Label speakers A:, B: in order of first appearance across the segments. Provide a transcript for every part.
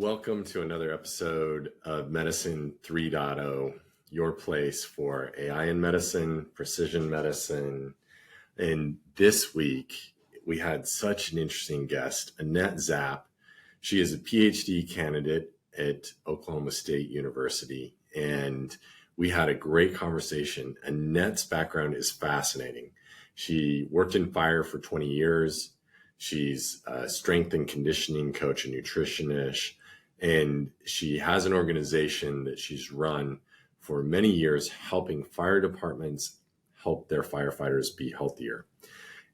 A: Welcome to another episode of Medicine 3.0, your place for AI in medicine, precision medicine. And this week, we had such an interesting guest, Annette Zapp. She is a PhD candidate at Oklahoma State University, and we had a great conversation. Annette's background is fascinating. She worked in fire for 20 years. She's a strength and conditioning coach and nutritionist, and she has an organization that she's run for many years, helping fire departments help their firefighters be healthier.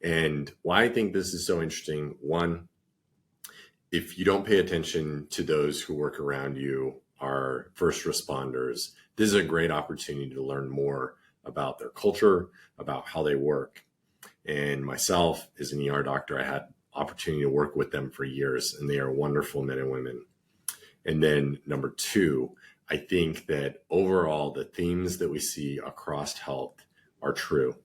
A: And why I think this is so interesting, one, if you don't pay attention to those who work around you, are first responders, this is a great opportunity to learn more about their culture, about how they work. And myself, as an ER doctor, I had opportunity to work with them for years, and they are wonderful men and women. And then number two, I think that overall the themes that we see across health are true,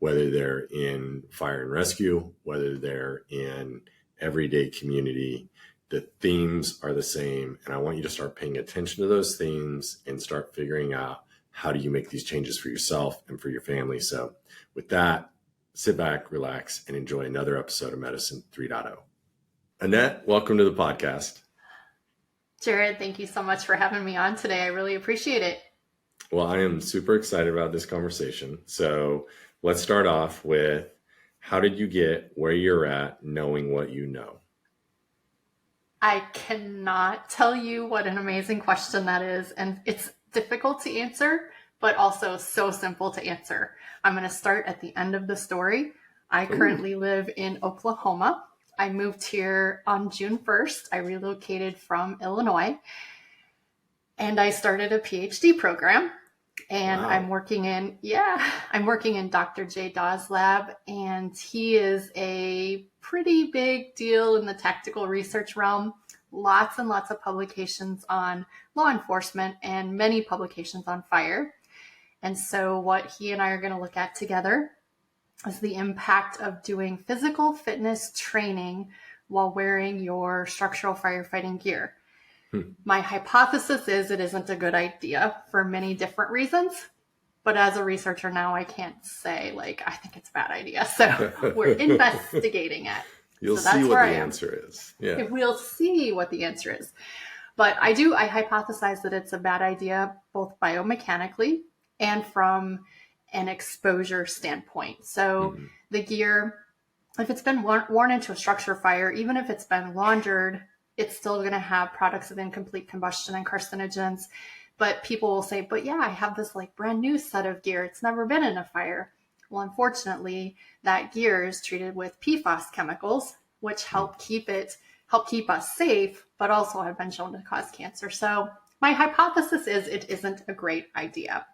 A: whether they're in fire and rescue, whether they're in everyday community, the themes are the same. And I want you to start paying attention to those themes and start figuring out how do you make these changes for yourself and for your family. So with that, sit back, relax, and enjoy another episode of Medicine 3.0. Annette, welcome to the podcast.
B: Jared, thank you so much for having me on today. I really appreciate it.
A: Well, I am super excited about this conversation. So let's start off with, how did you get where you're at knowing what you know?
B: I cannot tell you what an amazing question that is. And it's difficult to answer, but also so simple to answer. I'm going to start at the end of the story. I currently live in Oklahoma. I moved here on June 1st. I relocated from Illinois, and I started a PhD program. And wow. I'm working in Dr. J. Dawes' lab, and he is a pretty big deal in the tactical research realm. Lots and lots of publications on law enforcement and many publications on fire. And so what he and I are going to look at together is the impact of doing physical fitness training while wearing your structural firefighting gear. My hypothesis is it isn't a good idea for many different reasons, but as a researcher now, I can't say, I think it's a bad idea. So we're investigating it.
A: You'll see what the answer is. Yeah.
B: We'll see what the answer is. But I hypothesize that it's a bad idea, both biomechanically and from an exposure standpoint. So the gear, if it's been worn into a structure fire, even if it's been laundered, it's still going to have products of incomplete combustion and carcinogens. But people will say, but yeah, I have this brand new set of gear. It's never been in a fire. Well, unfortunately, that gear is treated with PFAS chemicals, which help keep us safe, but also have been shown to cause cancer. So my hypothesis is it isn't a great idea.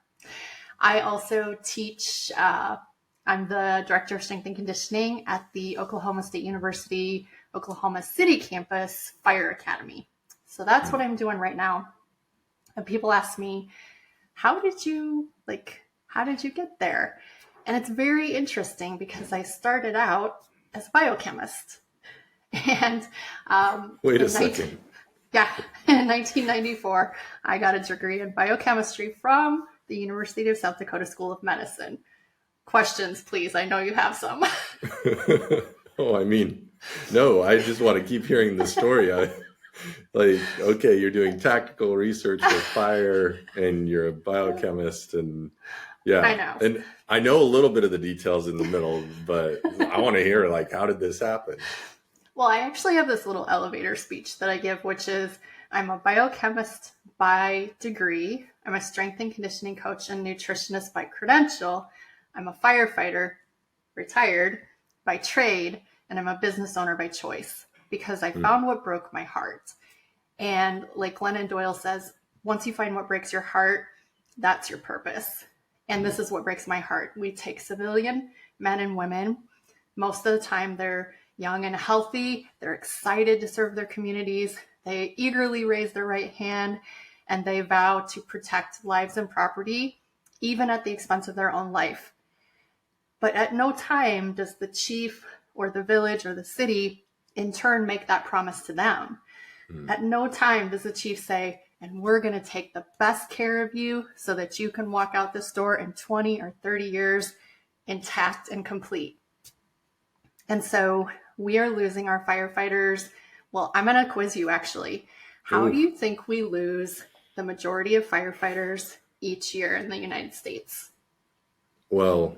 B: I also teach, I'm the director of strength and conditioning at the Oklahoma State University, Oklahoma City campus Fire Academy. So that's what I'm doing right now. And people ask me, how did you get there? And it's very interesting because I started out as a biochemist. And
A: wait a second.
B: In 1994, I got a degree in biochemistry from the University of South Dakota School of Medicine. Questions, please. I know you have some.
A: No, I just want to keep hearing the story. Okay, you're doing tactical research for fire and you're a biochemist, and yeah.
B: I know.
A: And I know a little bit of the details in the middle, but I want to hear, how did this happen?
B: Well, I actually have this little elevator speech that I give, which is, I'm a biochemist by degree. I'm a strength and conditioning coach and nutritionist by credential. I'm a firefighter, retired by trade, and I'm a business owner by choice because I found what broke my heart. And like Glennon Doyle says, once you find what breaks your heart, that's your purpose. And this is what breaks my heart. We take civilian men and women. Most of the time, they're young and healthy. They're excited to serve their communities. They eagerly raise their right hand, and they vow to protect lives and property, even at the expense of their own life. But at no time does the chief or the village or the city in turn make that promise to them. At no time does the chief say, and we're going to take the best care of you so that you can walk out this door in 20 or 30 years intact and complete. And so we are losing our firefighters. Well, I'm going to quiz you actually. How do you think we lose the majority of firefighters each year in the United States?
A: Well,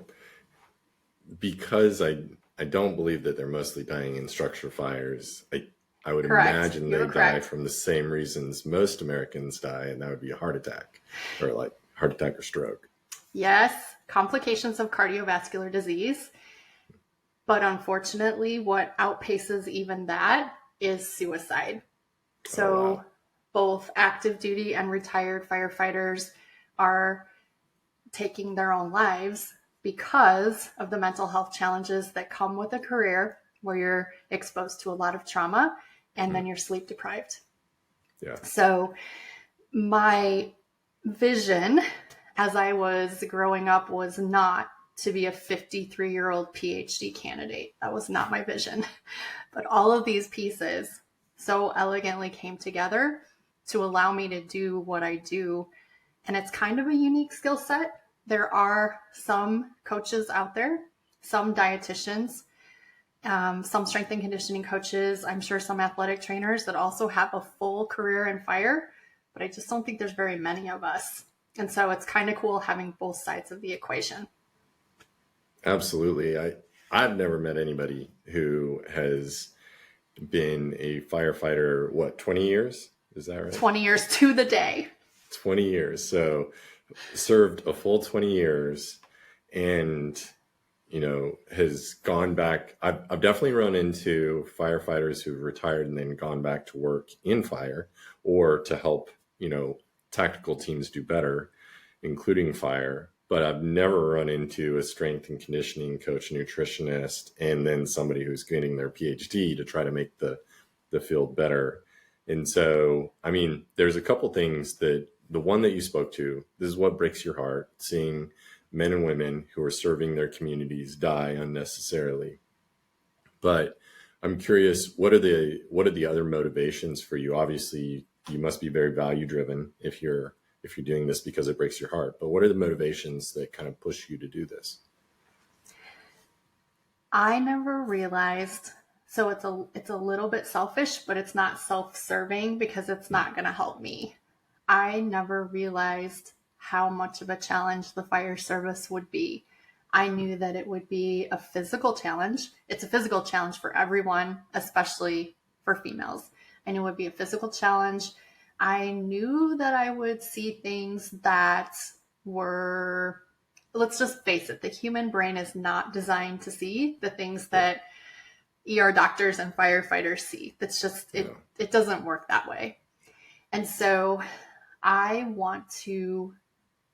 A: because I don't believe that they're mostly dying in structure fires. I would
B: Correct.
A: imagine
B: You're
A: they
B: correct.
A: die from the same reasons most Americans die, and that would be a heart attack, or like heart attack or stroke.
B: Yes, complications of cardiovascular disease. But unfortunately, what outpaces even that is suicide. So
A: wow.
B: both active duty and retired firefighters are taking their own lives because of the mental health challenges that come with a career where you're exposed to a lot of trauma and then you're sleep deprived.
A: Yeah.
B: So my vision as I was growing up was not to be a 53-year-old PhD candidate. That was not my vision. But all of these pieces so elegantly came together to allow me to do what I do. And it's kind of a unique skill set. There are some coaches out there, some dietitians, some strength and conditioning coaches, I'm sure some athletic trainers that also have a full career in fire, but I just don't think there's very many of us. And so it's kind of cool having both sides of the equation.
A: Absolutely. I've never met anybody who has been a firefighter, 20 years? Is that right?
B: 20 years to the day.
A: 20 years. So served a full 20 years and, has gone back. I've definitely run into firefighters who've retired and then gone back to work in fire or to help, tactical teams do better, including fire. But I've never run into a strength and conditioning coach, nutritionist, and then somebody who's getting their PhD to try to make the field better. And so, there's a couple things that the one that you spoke to, this is what breaks your heart, seeing men and women who are serving their communities die unnecessarily. But I'm curious, what are the other motivations for you? Obviously, you must be very value driven if you're doing this because it breaks your heart. But what are the motivations that kind of push you to do this?
B: I never realized, so it's a little bit selfish, but it's not self-serving because it's not going to help me. I never realized how much of a challenge the fire service would be. I knew that it would be a physical challenge. It's a physical challenge for everyone, especially for females. I knew it would be a physical challenge. I knew that I would see things that were, let's just face it, the human brain is not designed to see the things that ER doctors and firefighters see. That's just, it doesn't work that way. And so I want to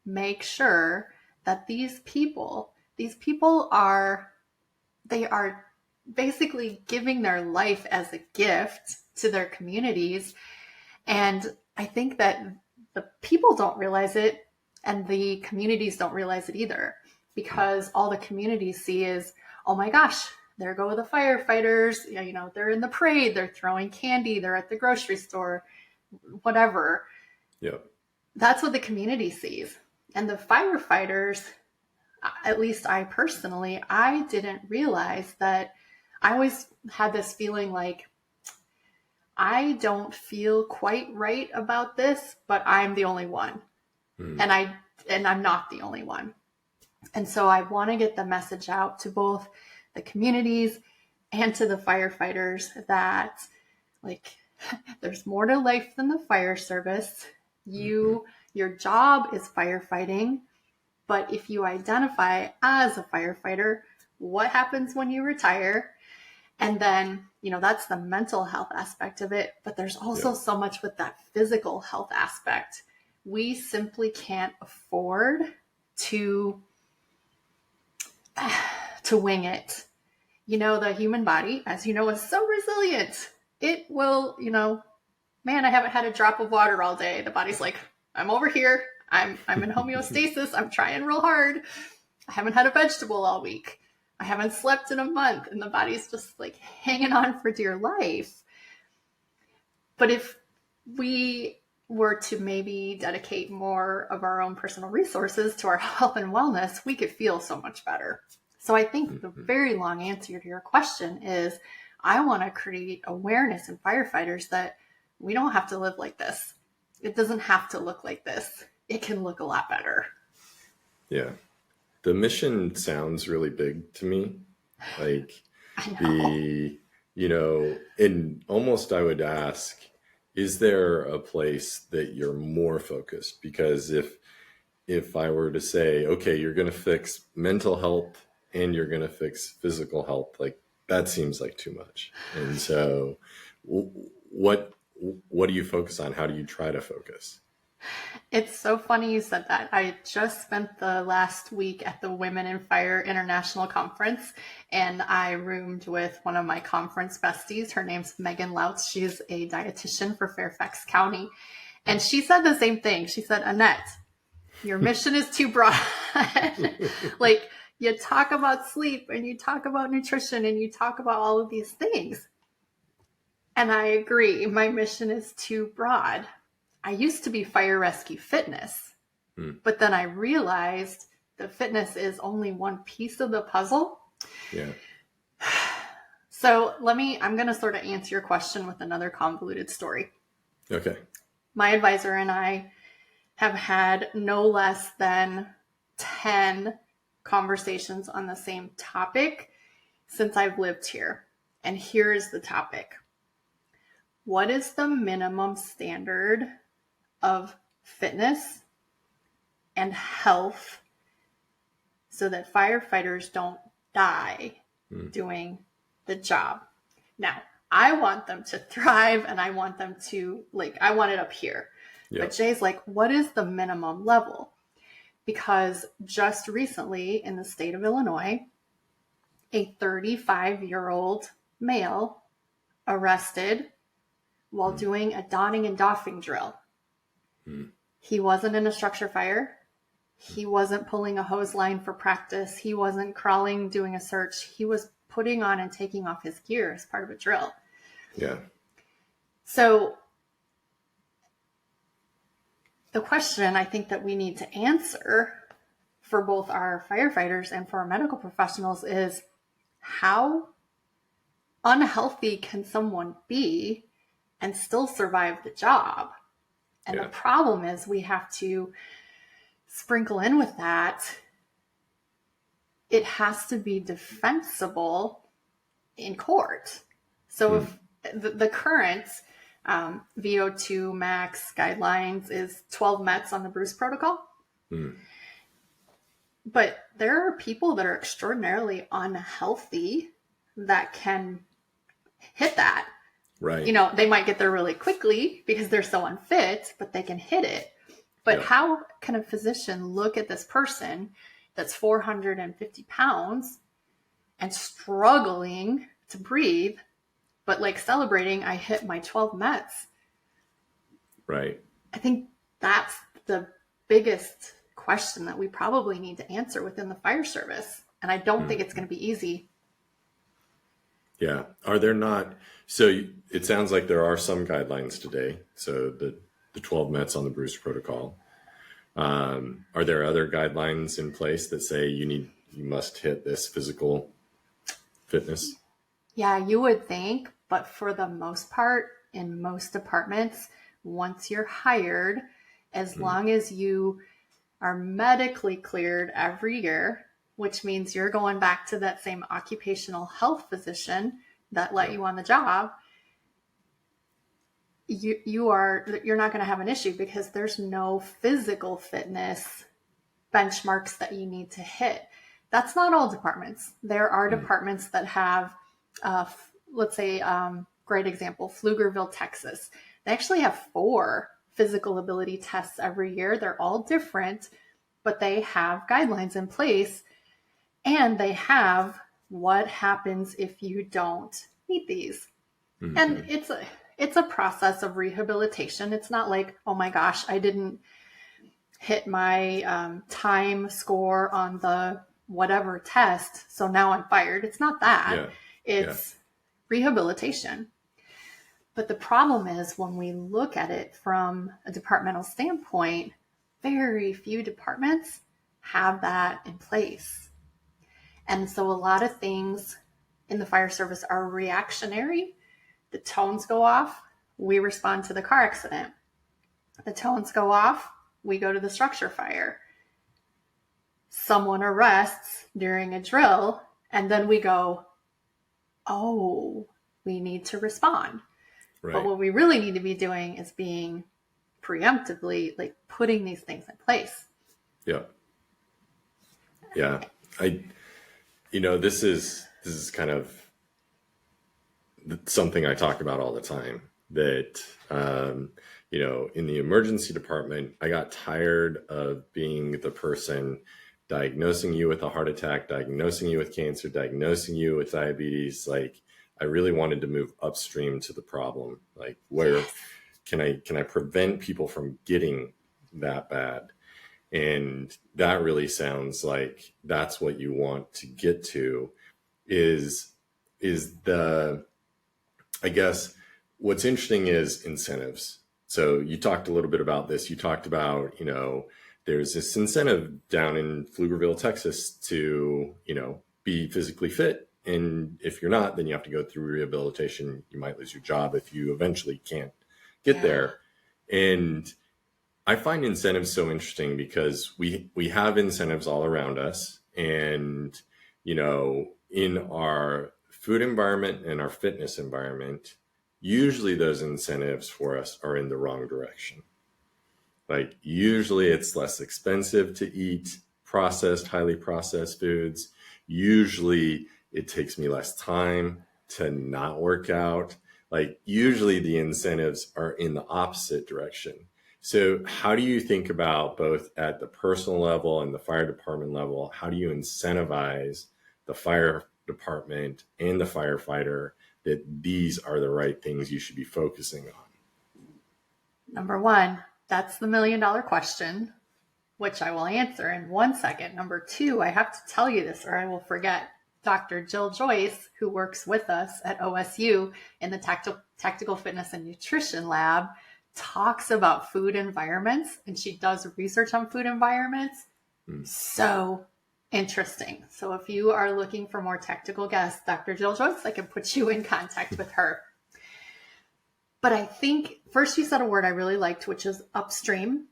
B: make sure that these people are basically giving their life as a gift to their communities. And I think that the people don't realize it and the communities don't realize it either, because all the communities see is, oh my gosh, there go the firefighters, they're in the parade, they're throwing candy, they're at the grocery store, whatever.
A: Yeah.
B: That's what the community sees. And the firefighters, at least I personally, I didn't realize that. I always had this feeling like, I don't feel quite right about this, but I'm the only one. And I'm not the only one. And so I want to get the message out to both the communities and to the firefighters that there's more to life than the fire service. Your job is firefighting, but if you identify as a firefighter, what happens when you retire? And then, that's the mental health aspect of it, but there's also so much with that physical health aspect. We simply can't afford to wing it. The human body, as you know, is so resilient. It will, man, I haven't had a drop of water all day. The body's like, I'm over here. I'm in homeostasis. I'm trying real hard. I haven't had a vegetable all week. I haven't slept in a month. And the body's just hanging on for dear life. But if we were to maybe dedicate more of our own personal resources to our health and wellness, we could feel so much better. So I think the very long answer to your question is I want to create awareness in firefighters that we don't have to live like this. It doesn't have to look like this. It can look a lot better.
A: Yeah. The mission sounds really big to me. Like
B: I know.
A: and almost I would ask, is there a place that you're more focused? Because if I were to say, okay, you're going to fix mental health and you're going to fix physical health, like that seems like too much. And so what do you focus on? How do you try to focus?
B: It's so funny you said that. I just spent the last week at the Women in Fire International Conference, and I roomed with one of my conference besties. Her name's Megan Lautz. She's a dietitian for Fairfax County. And she said the same thing. She said, Annette, your mission is too broad. Like, you talk about sleep and you talk about nutrition and you talk about all of these things. And I agree. My mission is too broad. I used to be fire rescue fitness, but then I realized that fitness is only one piece of the puzzle.
A: Yeah.
B: So I'm going to sort of answer your question with another convoluted story.
A: Okay.
B: My advisor and I have had no less than 10 conversations on the same topic since I've lived here. And here's the topic. What is the minimum standard of fitness and health so that firefighters don't die doing the job? Now, I want them to thrive and I want them to, I want it up here. Yep. But Jay's like, what is the minimum level? Because just recently in the state of Illinois, a 35-year-old male arrested while doing a donning and doffing drill. He wasn't in a structure fire. He wasn't pulling a hose line for practice. He wasn't crawling, doing a search. He was putting on and taking off his gear as part of a drill.
A: Yeah.
B: So the question I think that we need to answer for both our firefighters and for our medical professionals is, how unhealthy can someone be and still survive the job? And the problem is we have to sprinkle in with that. It has to be defensible in court. So if the current VO2 max guidelines is 12 METs on the Bruce protocol. But there are people that are extraordinarily unhealthy that can hit that.
A: Right.
B: They might get there really quickly because they're so unfit, but they can hit it. But how can a physician look at this person that's 450 pounds and struggling to breathe, but celebrating, I hit my 12 METs?
A: Right.
B: I think that's the biggest question that we probably need to answer within the fire service. And I don't think it's going to be easy.
A: Yeah. Are there not? So it sounds like there are some guidelines today. So the 12 METs on the Bruce protocol. Are there other guidelines in place that say you must hit this physical fitness?
B: Yeah, you would think, but for the most part, in most departments, once you're hired, as long as you are medically cleared every year, which means you're going back to that same occupational health physician that let you on the job, you're not going to have an issue because there's no physical fitness benchmarks that you need to hit. That's not all departments. There are departments that have, let's say, great example, Pflugerville, Texas. They actually have 4 physical ability tests every year. They're all different, but they have guidelines in place. And they have what happens if you don't meet these. And it's a process of rehabilitation. It's not like, oh my gosh, I didn't hit my time score on the whatever test, so now I'm fired. It's not that. It's rehabilitation. But the problem is when we look at it from a departmental standpoint, very few departments have that in place. And so a lot of things in the fire service are reactionary. The tones go off, we respond to the car accident. The tones go off, we go to the structure fire. Someone arrests during a drill, and then we go, oh, we need to respond.
A: Right.
B: But what we really need to be doing is being preemptively, like putting these things in place.
A: Yeah. Yeah. This is kind of something I talk about all the time, that, in the emergency department, I got tired of being the person diagnosing you with a heart attack, diagnosing you with cancer, diagnosing you with diabetes. Like, I really wanted to move upstream to the problem. Like, where can I prevent people from getting that bad? And that really sounds like that's what you want to get to, is I guess what's interesting is incentives. So you talked a little bit about this. You talked about, there's this incentive down in Pflugerville, Texas to, be physically fit. And if you're not, then you have to go through rehabilitation. You might lose your job if you eventually can't get there. And I find incentives so interesting because we have incentives all around us. And, in our food environment and our fitness environment, usually those incentives for us are in the wrong direction. Like, usually it's less expensive to eat highly processed foods. Usually it takes me less time to not work out. Like, usually the incentives are in the opposite direction. So how do you think about, both at the personal level and the fire department level, how do you incentivize the fire department and the firefighter that these are the right things you should be focusing on?
B: Number one, that's the $1 million question, which I will answer in 1 second. Number two, I have to tell you this or I will forget. Dr. Jill Joyce, who works with us at OSU in the Tactical Fitness and Nutrition Lab, talks about food environments, and she does research on food environments. So interesting. So if you are looking for more tactical guests, Dr. Jill Joyce, I can put you in contact with her. But I think first you said a word I really liked, which is upstream.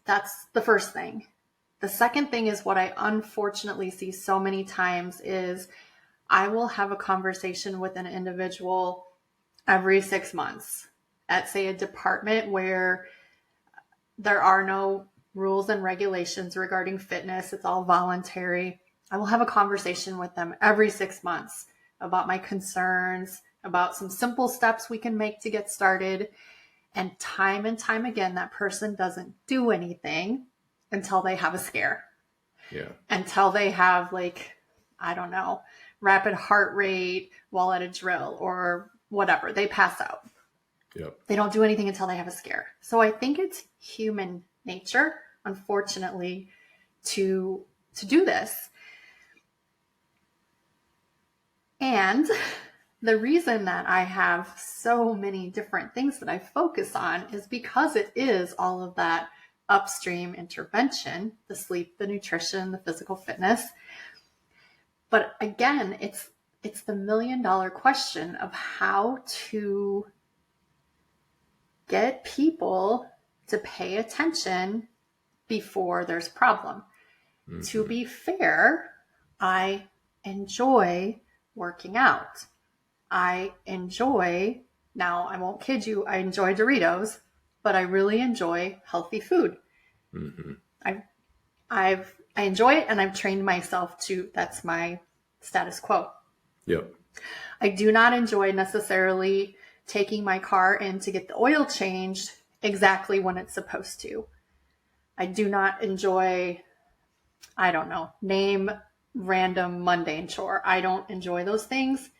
B: That's the first thing. The second thing is what I unfortunately see so many times is I will have a conversation with an individual every 6 months at, say, a department where there are no rules and regulations regarding fitness. It's all voluntary. I will have a conversation with them every 6 months about my concerns, about some simple steps we can make to get started. And time again, that person doesn't do anything until they have a scare.
A: Yeah. Until
B: they have, like, I don't know, rapid heart rate while at a drill or whatever. They pass out.
A: Yep. They
B: don't do anything until they have a scare. So I think it's human nature, unfortunately, to do this. And the reason that I have so many different things that I focus on is because it is all of that upstream intervention, the sleep, the nutrition, the physical fitness. But again, it's the $1 million question of how to get people to pay attention before there's a problem. Mm-hmm. To be fair, I enjoy working out. I enjoy, now I won't kid you, I enjoy Doritos, but I really enjoy healthy food. Mm-hmm. I enjoy it, and I've trained myself to, that's my status quo.
A: Yep.
B: I do not enjoy necessarily taking my car in to get the oil changed exactly when it's supposed to. I do not enjoy, I don't know, name random mundane chore. I don't enjoy those things.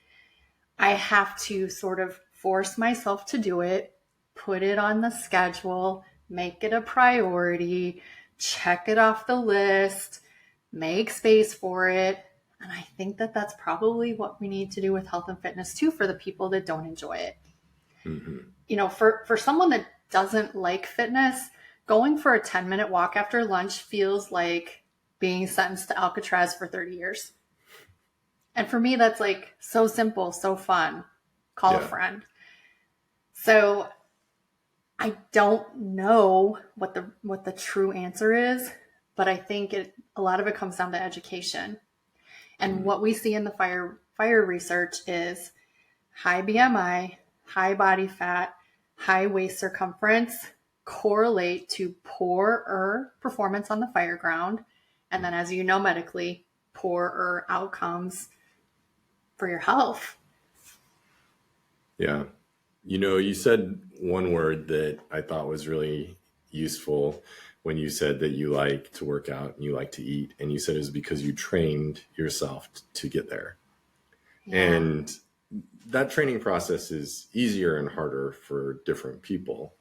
B: I have to sort of force myself to do it, put it on the schedule, make it a priority, check it off the list, make space for it. And I think that that's probably what we need to do with health and fitness too, for the people that don't enjoy it.
A: Mm-hmm.
B: You know, for someone that doesn't like fitness, going for a 10-minute walk after lunch feels like being sentenced to Alcatraz for 30 years. And for me, that's like so simple, so fun. Call a
A: Yeah.
B: friend. So I don't know what the true answer is, but I think a lot of it comes down to education. And
A: Mm.
B: what we see in the fire research is high BMI, high body fat, high waist circumference correlate to poorer performance on the fire ground. And then, as you know, medically, poorer outcomes for your health.
A: Yeah. You know, you said one word that I thought was really useful when you said that you like to work out and you like to eat. And you said it was because you trained yourself to get there.
B: Yeah.
A: And that training process is easier and harder for different people.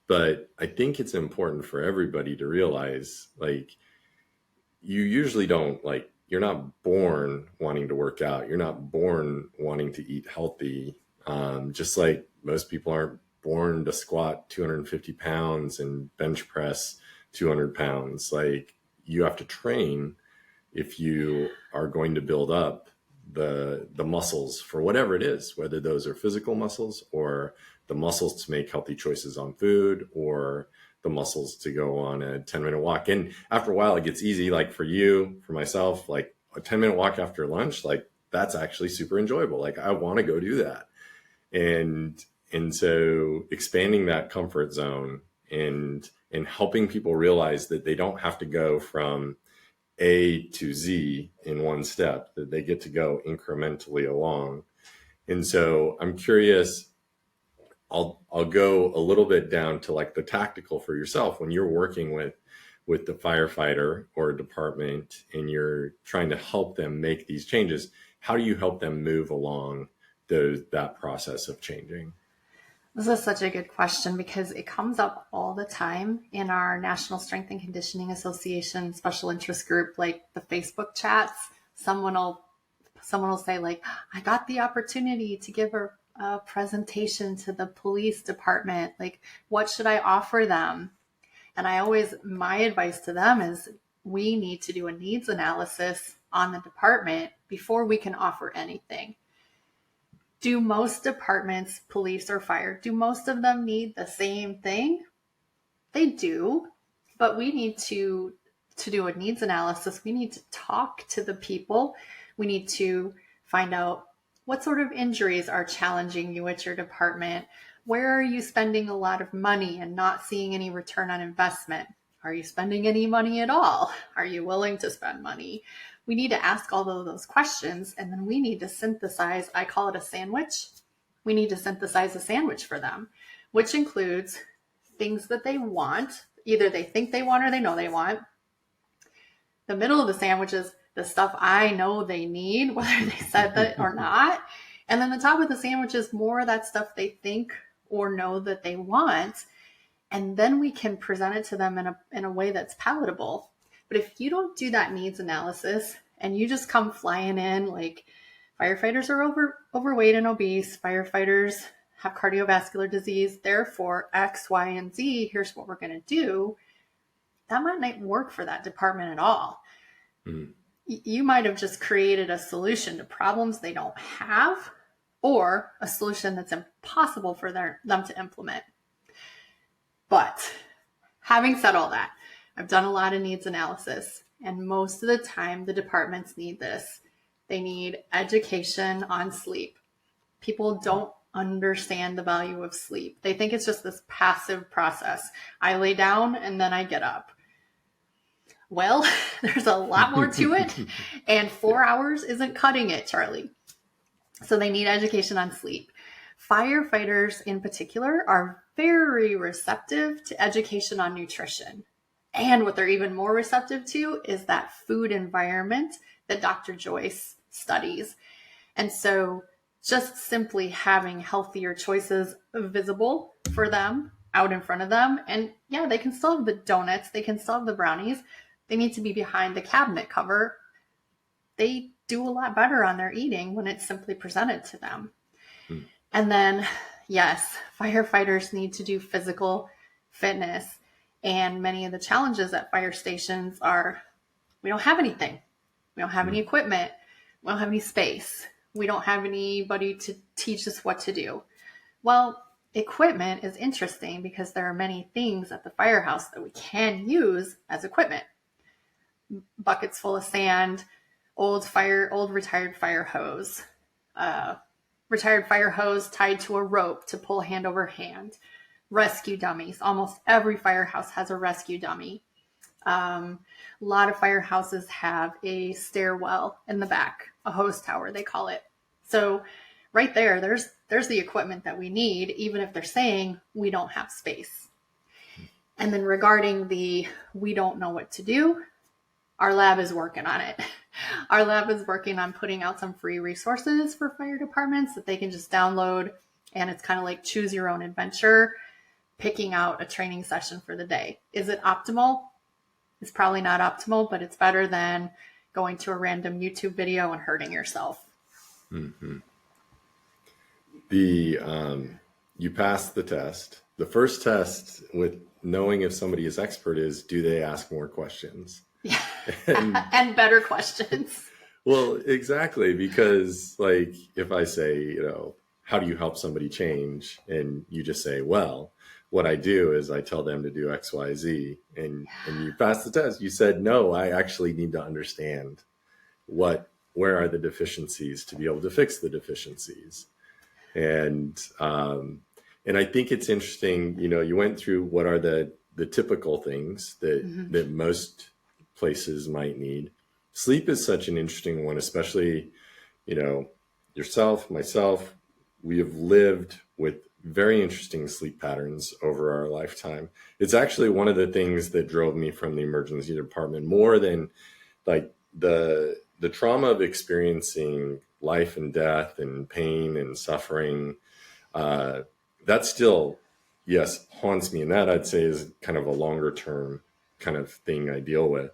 A: But I think it's important for everybody to realize, like, you usually don't, like, you're not born wanting to work out. You're not born wanting to eat healthy. Just like most people aren't born to squat 250 pounds and bench press 200 pounds. Like, you have to train if you are going to build up the muscles for whatever it is, whether those are physical muscles or the muscles to make healthy choices on food or the muscles to go on a 10-minute walk. And after a while, it gets easy. Like for you, for myself, like a 10-minute walk after lunch, like that's actually super enjoyable. Like I want to go do that. And so expanding that comfort zone and helping people realize that they don't have to go from A to Z in one step, that they get to go incrementally along. And so I'm curious, I'll go a little bit down to like the tactical for yourself when you're working with the firefighter or a department and you're trying to help them make these changes. How do you help them move along that process of changing?
B: This is such a good question because it comes up all the time in our National Strength and Conditioning Association special interest group, like the Facebook chats. Someone will say like, I got the opportunity to give a presentation to the police department. Like, what should I offer them? And my advice to them is we need to do a needs analysis on the department before we can offer anything. Do most departments, police or fire, do most of them need the same thing? They do, but we need to do a needs analysis. We need to talk to the people. We need to find out what sort of injuries are challenging you at your department. Where are you spending a lot of money and not seeing any return on investment? Are you spending any money at all? Are you willing to spend money? We need to ask all of those questions, and then we need to synthesize, I call it a sandwich. We need to synthesize a sandwich for them, which includes things that they want, either they think they want or they know they want. The middle of the sandwich is the stuff I know they need, whether they said that or not. And then the top of the sandwich is more of that stuff they think or know that they want. And then we can present it to them in a way that's palatable. But if you don't do that needs analysis and you just come flying in like firefighters are overweight and obese, firefighters have cardiovascular disease, therefore X, Y, and Z, here's what we're going to do, that might not work for that department at all. Mm. You might have just created a solution to problems they don't have, or a solution that's impossible for them to implement. But having said all that, I've done a lot of needs analysis, and most of the time the departments need this. They need education on sleep. People don't understand the value of sleep. They think it's just this passive process. I lay down and then I get up. Well, there's a lot more to it, and 4 hours isn't cutting it, Charlie. So they need education on sleep. Firefighters in particular are very receptive to education on nutrition. And what they're even more receptive to is that food environment that Dr. Joyce studies. And so just simply having healthier choices visible for them out in front of them. And yeah, they can still have the donuts. They can still have the brownies. They need to be behind the cabinet cover. They do a lot better on their eating when it's simply presented to them. And then, yes, firefighters need to do physical fitness. And many of the challenges at fire stations are we don't have anything. We don't have any equipment. We don't have any space. We don't have anybody to teach us what to do. Well, equipment is interesting because there are many things at the firehouse that we can use as equipment. Buckets full of sand, old retired fire hose, retired fire hose tied to a rope to pull hand over hand, rescue dummies. Almost every firehouse has a rescue dummy. A lot of firehouses have a stairwell in the back, a hose tower, they call it. So right there's the equipment that we need, even if they're saying we don't have space. And then regarding we don't know what to do, our lab is working on it. Our lab is working on putting out some free resources for fire departments that they can just download. And it's kind of like choose your own adventure, picking out a training session for the day. Is it optimal? It's probably not optimal, but it's better than going to a random YouTube video and hurting yourself.
A: Mm-hmm. You passed the test. The first test with knowing if somebody is expert is, do they ask more questions?
B: Yeah. And better questions.
A: Well, exactly. Because like, if I say, how do you help somebody change? And you just say, well, what I do is I tell them to do X, Y, Z, and you pass the test. You said, no, I actually need to understand where are the deficiencies to be able to fix the deficiencies. And I think it's interesting, you went through what are the typical things that most places might need. Sleep is such an interesting one, especially, yourself, myself, we have lived with very interesting sleep patterns over our lifetime. It's actually one of the things that drove me from the emergency department more than like the trauma of experiencing life and death and pain and suffering. That still, yes, haunts me. And that I'd say is kind of a longer term kind of thing I deal with.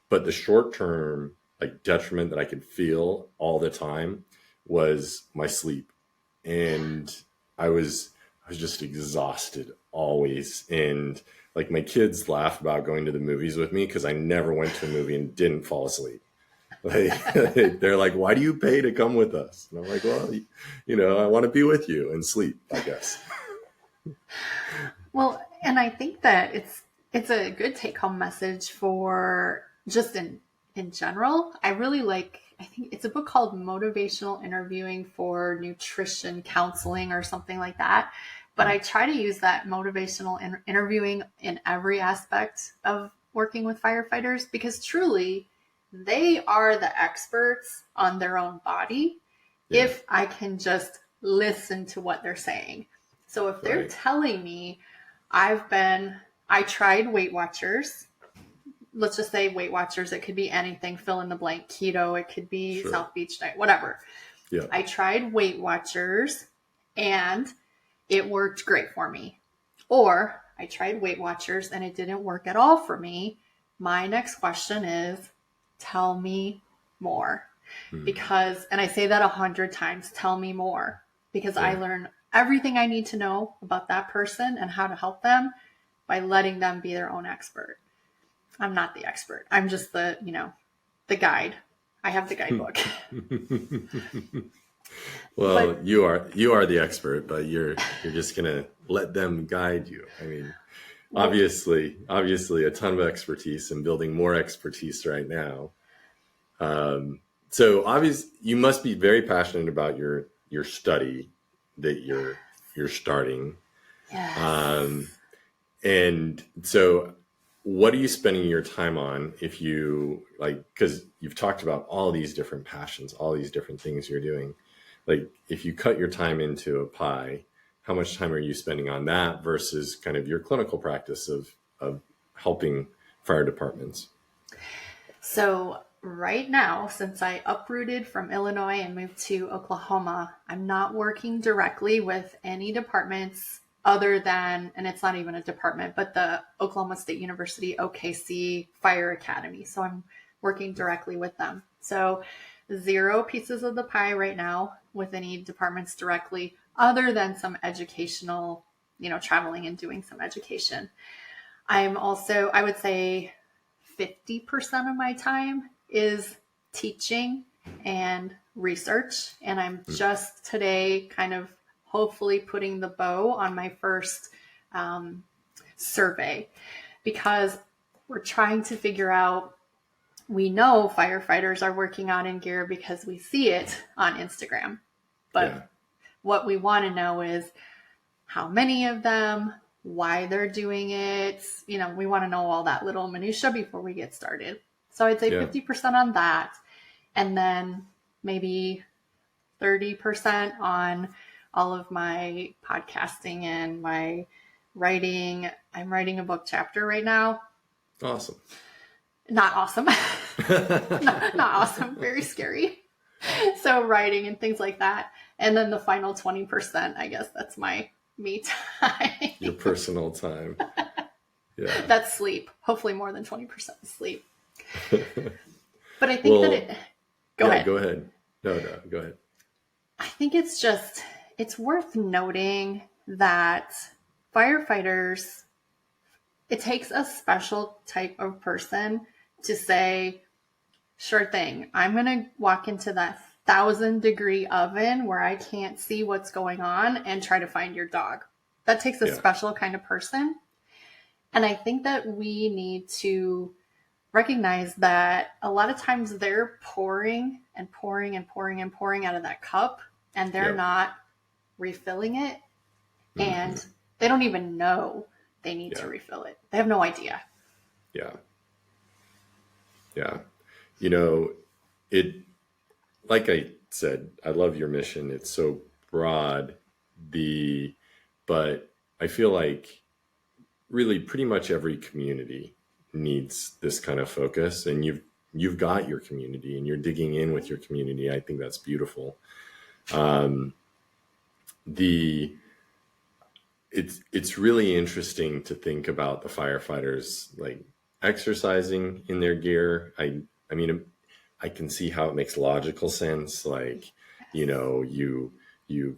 A: But the short term like detriment that I could feel all the time was my sleep. And I was just exhausted always. And like my kids laugh about going to the movies with me because I never went to a movie and didn't fall asleep. Like, they're like, why do you pay to come with us? And I'm like, well, I want to be with you and sleep, I guess.
B: Well, and I think that it's a good take-home message for just in general. I think it's a book called Motivational Interviewing for Nutrition Counseling or something like that. But I try to use that motivational interviewing in every aspect of working with firefighters because truly they are the experts on their own body. Yeah. If I can just listen to what they're saying. So if they're telling me I tried Weight Watchers, let's just say Weight Watchers, it could be anything, fill in the blank, keto, it could be South Beach diet, whatever. Yeah. I tried Weight Watchers and it worked great for me. Or I tried Weight Watchers and it didn't work at all for me. My next question is, tell me more. Because, and I say that 100 times, tell me more, because I learn everything I need to know about that person and how to help them by letting them be their own expert. I'm not the expert. I'm just the guide. I have the guidebook.
A: Well, you are the expert, but you're just going to let them guide you. I mean, obviously a ton of expertise and building more expertise right now. So obviously you must be very passionate about your study that you're starting. Yes. And so what are you spending your time on if you because you've talked about all these different passions, all these different things you're doing. Like if you cut your time into a pie, how much time are you spending on that versus kind of your clinical practice of helping fire departments?
B: So right now, since I uprooted from Illinois and moved to Oklahoma, I'm not working directly with any departments other than, and it's not even a department, but the Oklahoma State University OKC Fire Academy. So I'm working directly with them. So zero pieces of the pie right now with any departments directly, other than some educational, traveling and doing some education. I'm also, I would say 50% of my time is teaching and research. And I'm just today kind of hopefully putting the bow on my first survey, because we're trying to figure out, we know firefighters are working out in gear because we see it on Instagram. But what we want to know is how many of them, why they're doing it. We want to know all that little minutia before we get started. So I'd say 50% on that. And then maybe 30% on all of my podcasting and my writing. I'm writing a book chapter right now.
A: Awesome.
B: Not awesome. not awesome. Very scary. So writing and things like that. And then the final 20%, I guess that's my me time.
A: Your personal time. Yeah.
B: That's sleep. Hopefully more than 20% sleep. But I think that go ahead.
A: Go ahead. No, go ahead.
B: I think it's worth noting that firefighters, it takes a special type of person to say, sure thing, I'm going to walk into that 1,000-degree oven where I can't see what's going on and try to find your dog. That takes a special kind of person. And I think that we need to recognize that a lot of times they're pouring and pouring and pouring and pouring out of that cup, and they're not refilling it. And they don't even know they need to refill it. They have no idea.
A: Yeah. Yeah. Like I said, I love your mission. It's so broad, but I feel like really pretty much every community needs this kind of focus, and you've got your community and you're digging in with your community. I think that's beautiful. It's really interesting to think about the firefighters like exercising in their gear. I mean, I can see how it makes logical sense. Like, you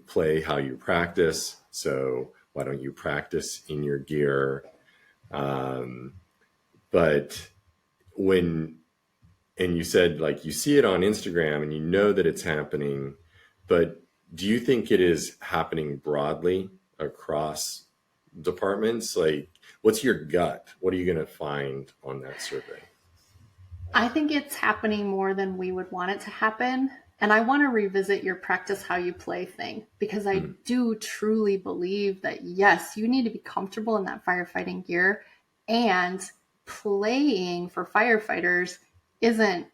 A: play how you practice. So why don't you practice in your gear? But and you said like you see it on Instagram and you know that it's happening, but do you think it is happening broadly across departments? Like, what's your gut? What are you going to find on that survey?
B: I think it's happening more than we would want it to happen. And I want to revisit your practice how you play thing, because I do truly believe that, yes, you need to be comfortable in that firefighting gear, and playing for firefighters isn't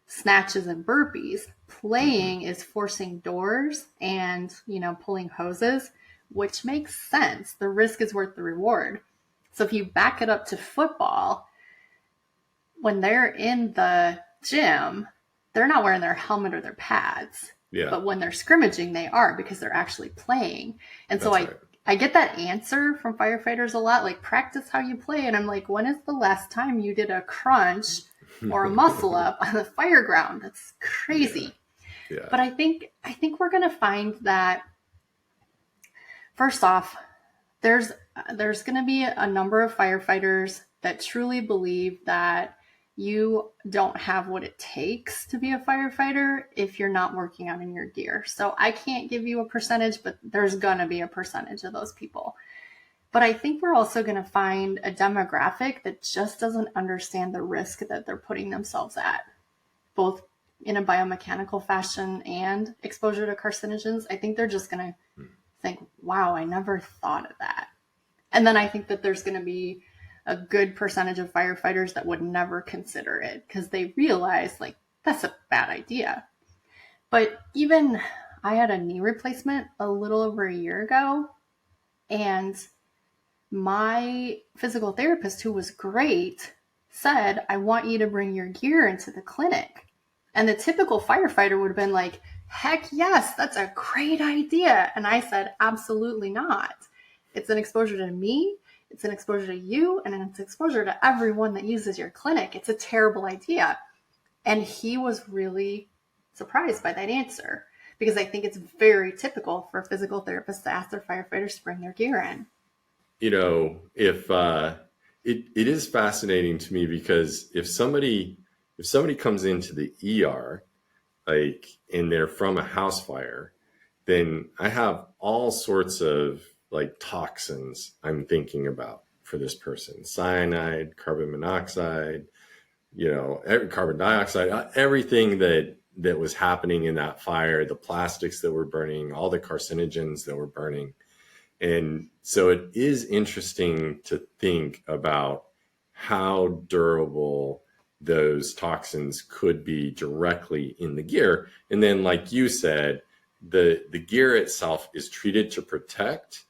B: snatches and burpees. Playing is forcing doors and, pulling hoses, which makes sense. The risk is worth the reward. So if you back it up to football, when they're in the gym, they're not wearing their helmet or their pads. Yeah. But when they're scrimmaging, they are, because they're actually playing. And so I get that answer from firefighters a lot, like, practice how you play. And I'm like, when is the last time you did a crunch or a muscle up on the fire ground? That's crazy. Yeah. But I think we're going to find that, first off, there's going to be a number of firefighters that truly believe that you don't have what it takes to be a firefighter if you're not working out in your gear. So I can't give you a percentage, but there's going to be a percentage of those people. But I think we're also going to find a demographic that just doesn't understand the risk that they're putting themselves at, both in a biomechanical fashion and exposure to carcinogens. I think they're just going to think, wow, I never thought of that. And then I think that there's going to be a good percentage of firefighters that would never consider it because they realize, like, that's a bad idea. But even I had a knee replacement a little over a year ago, and my physical therapist, who was great, said, I want you to bring your gear into the clinic. And the typical firefighter would have been like, heck yes, that's a great idea. And I said, absolutely not. It's an exposure to me. It's an exposure to you, and it's exposure to everyone that uses your clinic. It's a terrible idea. And he was really surprised by that answer, because I think it's very typical for physical therapists to ask their firefighters to bring their gear in.
A: If it is fascinating to me, because if somebody comes into the ER, like, and they're from a house fire, then I have all sorts of like toxins I'm thinking about for this person: cyanide, carbon monoxide, carbon dioxide, everything that was happening in that fire, the plastics that were burning, all the carcinogens that were burning. And so it is interesting to think about how durable those toxins could be directly in the gear. And then, like you said, the gear itself is treated to protect,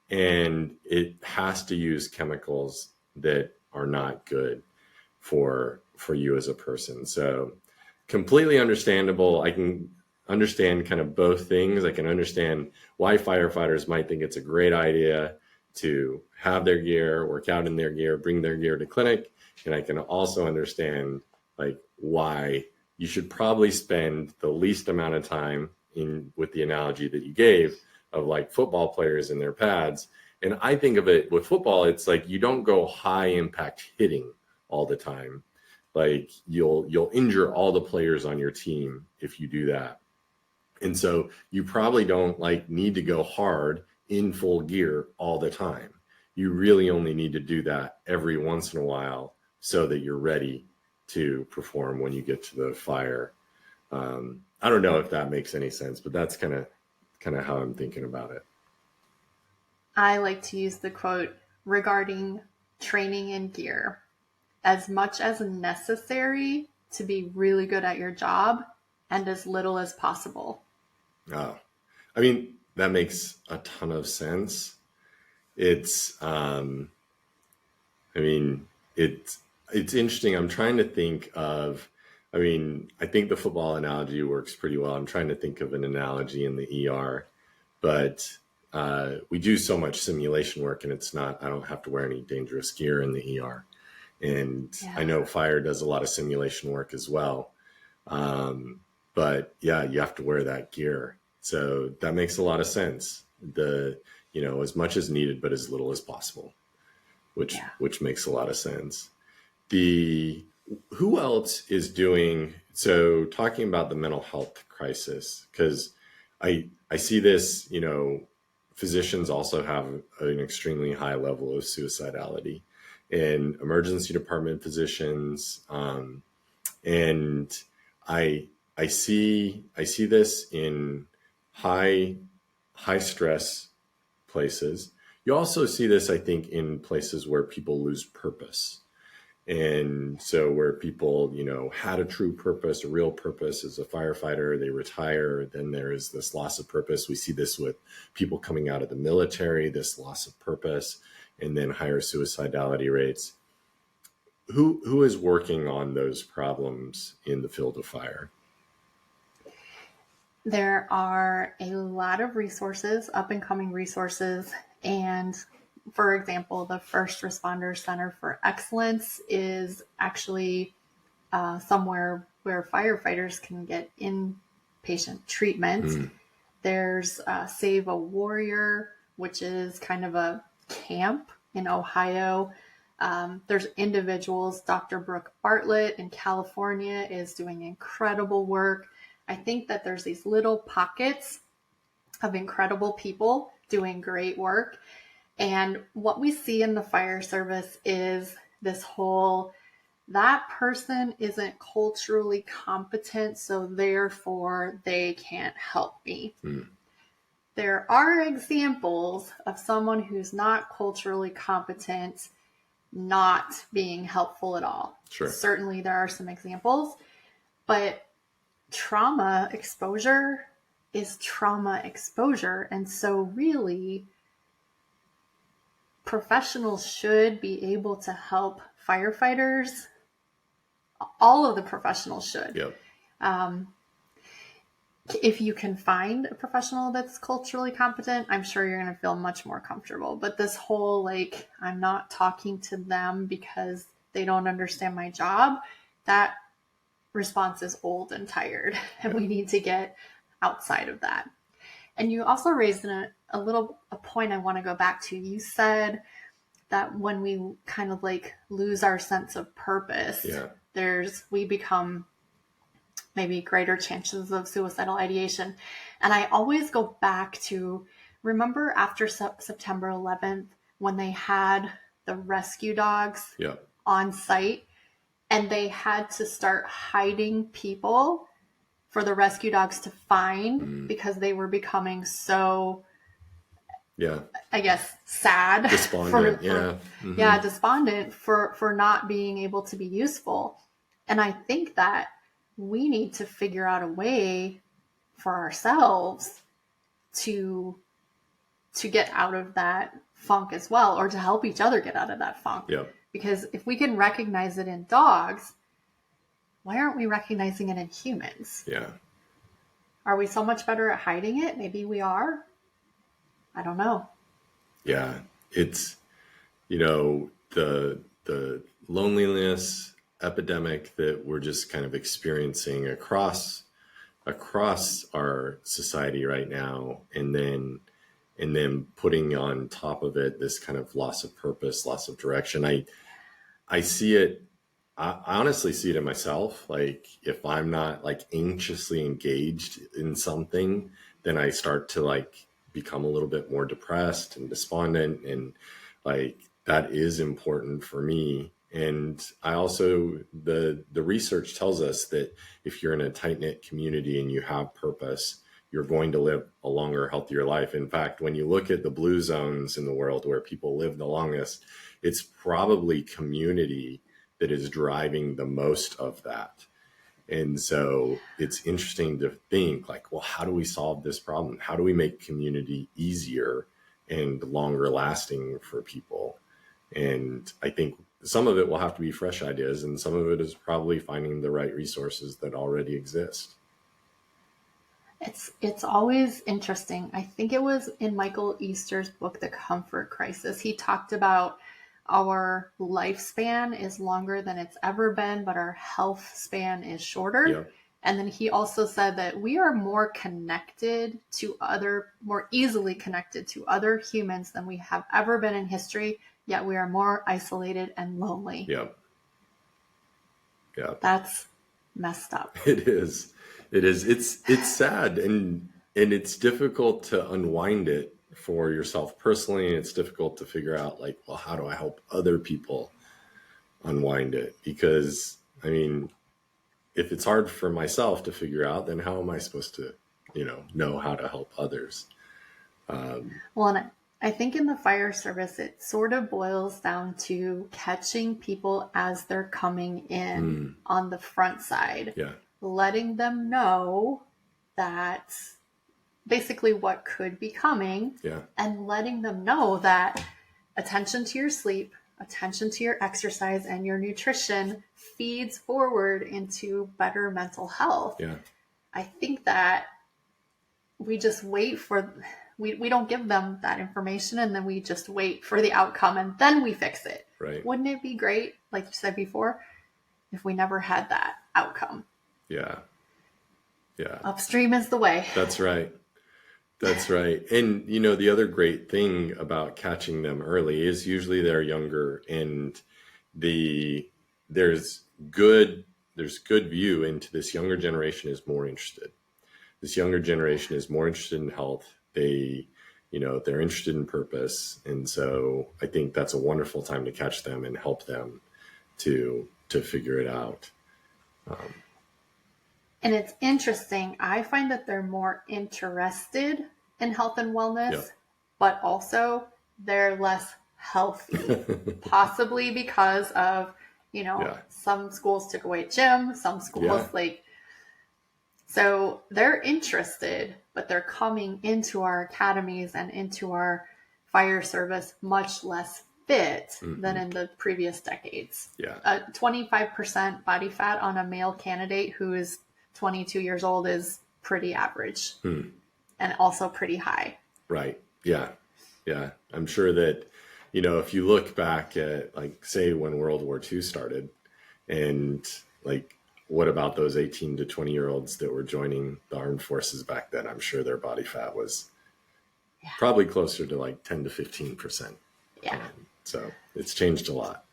A: and it has to use chemicals that are not good for you as a person. So completely understandable. I can understand kind of both things. I can understand why firefighters might think it's a great idea to have their gear, work out in their gear, bring their gear to clinic. And I can also understand like why you should probably spend the least amount of time with the analogy that you gave of like football players in their pads. And I think of it with football, it's like you don't go high impact hitting all the time. Like you'll injure all the players on your team if you do that. And so you probably don't like need to go hard in full gear all the time. You really only need to do that every once in a while so that you're ready to perform when you get to the fire. I don't know if that makes any sense, but that's kind of how I'm thinking about it.
B: I like to use the quote regarding training and gear: as much as necessary to be really good at your job, and as little as possible.
A: Oh, I mean, that makes a ton of sense. It's, it's interesting. I'm trying to think of, I think the football analogy works pretty well. I'm trying to think of an analogy in the ER, but we do so much simulation work, and I don't have to wear any dangerous gear in the ER. And yeah. I know fire does a lot of simulation work as well. But yeah, you have to wear that gear. So that makes a lot of sense. As much as needed, but as little as possible, which makes a lot of sense. Who else is doing, so talking about the mental health crisis, because I see this, physicians also have an extremely high level of suicidality, and emergency department physicians. And I see this in high stress places. You also see this, I think, in places where people lose purpose. And so where people, had a true purpose, a real purpose as a firefighter, they retire, then there is this loss of purpose. We see this with people coming out of the military, this loss of purpose, and then higher suicidality rates. Who is working on those problems in the field of fire?
B: There are a lot of resources, up and coming resources. And for example, the First Responder Center for Excellence is actually somewhere where firefighters can get inpatient treatment. There's Save a Warrior, which is kind of a camp in Ohio. There's individuals. Dr. Brooke Bartlett in California is doing incredible work. I think that there's these little pockets of incredible people doing great work. And what we see in the fire service is this whole, that person isn't culturally competent, so therefore they can't help me. There are examples of someone who's not culturally competent not being helpful at all.
A: Sure.
B: Certainly there are some examples, but trauma exposure is trauma exposure. And so really, professionals should be able to help firefighters. All of the professionals should.
A: Yep.
B: If you can find a professional that's culturally competent, I'm sure you're going to feel much more comfortable. But this whole, I'm not talking to them because they don't understand my job, that response is old and tired, and we need to get outside of that. And you also raised a point I want to go back to. You said that when we kind of like lose our sense of purpose, we become maybe greater chances of suicidal ideation. And I always go back to, remember after September 11th, when they had the rescue dogs on site, and they had to start hiding people for the rescue dogs to find because they were becoming so, I guess, sad.
A: Despondent,
B: despondent for not being able to be useful. And I think that we need to figure out a way for ourselves to get out of that funk as well, or to help each other get out of that funk. Because if we can recognize it in dogs, why aren't we recognizing it in humans? Are we so much better at hiding it? Maybe we are. I don't know.
A: It's, the loneliness epidemic that we're just kind of experiencing across our society right now, and then putting on top of it this kind of loss of purpose, loss of direction. I see it. I honestly see it in myself. Like, if I'm not like anxiously engaged in something, then I start to like become a little bit more depressed and despondent, and like that is important for me. And I also, the research tells us that if you're in a tight-knit community and you have purpose, you're going to live a longer, healthier life. In fact, when you look at the blue zones in the world where people live the longest, it's probably community that is driving the most of that. And so it's interesting to think like, well, how do we solve this problem? How do we make community easier and longer lasting for people? And I think some of it will have to be fresh ideas, and some of it is probably finding the right resources that already exist.
B: It's always interesting. I think it was in Michael Easter's book, The Comfort Crisis. He talked about our lifespan is longer than it's ever been, but our health span is shorter. And then he also said that we are more easily connected to other humans than we have ever been in history, yet we are more isolated and lonely. That's messed up.
A: It is. It's sad, and it's difficult to unwind it for yourself personally. And it's difficult to figure out like, well, how do I help other people unwind it? Because I mean, if it's hard for myself to figure out, then how am I supposed to, know how to help others?
B: Well, and I think in the fire service, it sort of boils down to catching people as they're coming in on the front side, letting them know that basically what could be coming, and letting them know that attention to your sleep, attention to your exercise and your nutrition feeds forward into better mental health. I think that we just wait for, we don't give them that information, and then we just wait for the outcome, and then we fix it.
A: Right.
B: Wouldn't it be great, like you said before, if we never had that outcome? Upstream is the way.
A: That's right. And, the other great thing about catching them early is usually they're younger, and there's good view into this younger generation is more interested. This younger generation is more interested in health. They're interested in purpose. And so I think that's a wonderful time to catch them and help them to figure it out.
B: And it's interesting. I find that they're more interested in health and wellness, but also they're less healthy, possibly because of, some schools took away gym, some schools so they're interested, but they're coming into our academies and into our fire service much less fit than in the previous decades. 25% body fat on a male candidate who is 22 years old is pretty average and also pretty high.
A: Right. Yeah. I'm sure that, if you look back at like, say when World War II started, and like what about those 18 to 20-year-olds that were joining the armed forces back then? I'm sure their body fat was probably closer to like 10 to 15%.
B: Yeah.
A: So it's changed a lot.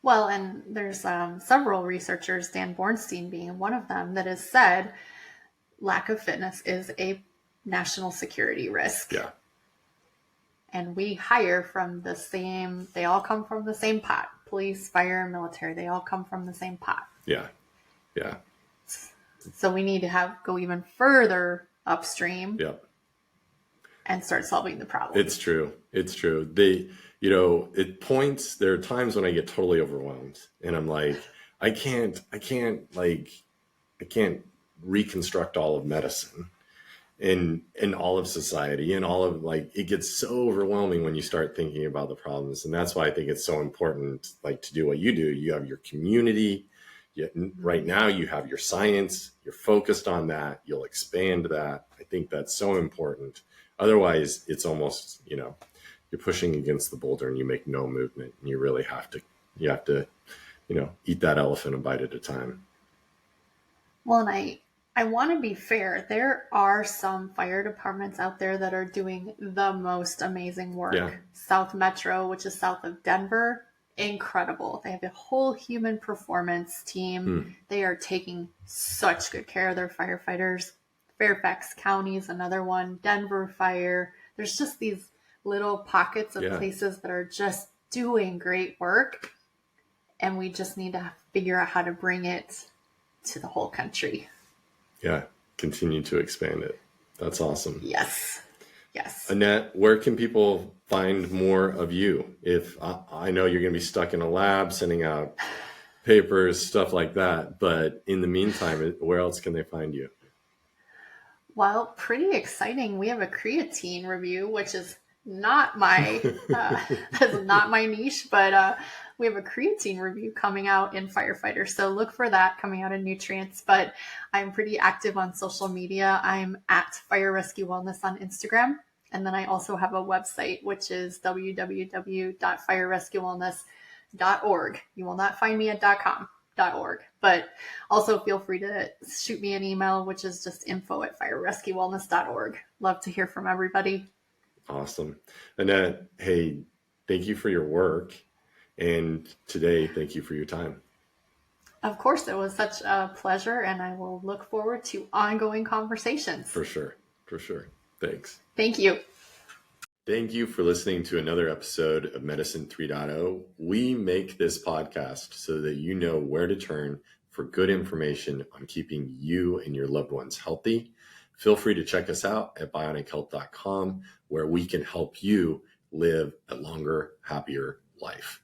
B: Well, and there's several researchers, Dan Bornstein being one of them, that has said lack of fitness is a national security risk.
A: Yeah.
B: And we hire from the same, they all come from the same pot. Police, fire, military, they all come from the same pot.
A: Yeah. Yeah.
B: So we need to go even further upstream.
A: Yep.
B: And start solving the problem.
A: It's true. It's true. There are times when I get totally overwhelmed and I'm like, I can't reconstruct all of medicine and all of society and all of it gets so overwhelming when you start thinking about the problems. And that's why I think it's so important, to do what you do. You have your community. Right now you have your science, you're focused on that. You'll expand that. I think that's so important. Otherwise, it's almost, you're pushing against the boulder and you make no movement. And you really have to, eat that elephant a bite at a time.
B: Well, and I want to be fair. There are some fire departments out there that are doing the most amazing work.
A: Yeah.
B: South Metro, which is south of Denver, incredible. They have a whole human performance team. They are taking such good care of their firefighters. Fairfax County is another one, Denver Fire. There's just these little pockets of places that are just doing great work. And we just need to figure out how to bring it to the whole country.
A: Yeah, continue to expand it. That's awesome.
B: Yes.
A: Annette, where can people find more of you? If I know you're going to be stuck in a lab sending out papers, stuff like that. But in the meantime, where else can they find you?
B: Well, pretty exciting. We have a creatine review, which is not my that's not my niche, but we have a creatine review coming out in Firefighter. So look for that coming out in Nutrients. But I'm pretty active on social media. I'm at Fire Rescue Wellness on Instagram. And then I also have a website, which is www.firerescuewellness.org. You will not find me at .com. .org, but also feel free to shoot me an email, which is just info@firerescuewellness.org. Love to hear from everybody.
A: Awesome. Annette, hey, thank you for your work. And today, thank you for your time.
B: Of course, it was such a pleasure, and I will look forward to ongoing conversations.
A: For sure. Thanks.
B: Thank you.
A: Thank you for listening to another episode of Medicine 3.0. We make this podcast so that you know where to turn for good information on keeping you and your loved ones healthy. Feel free to check us out at bionichealth.com, where we can help you live a longer, happier life.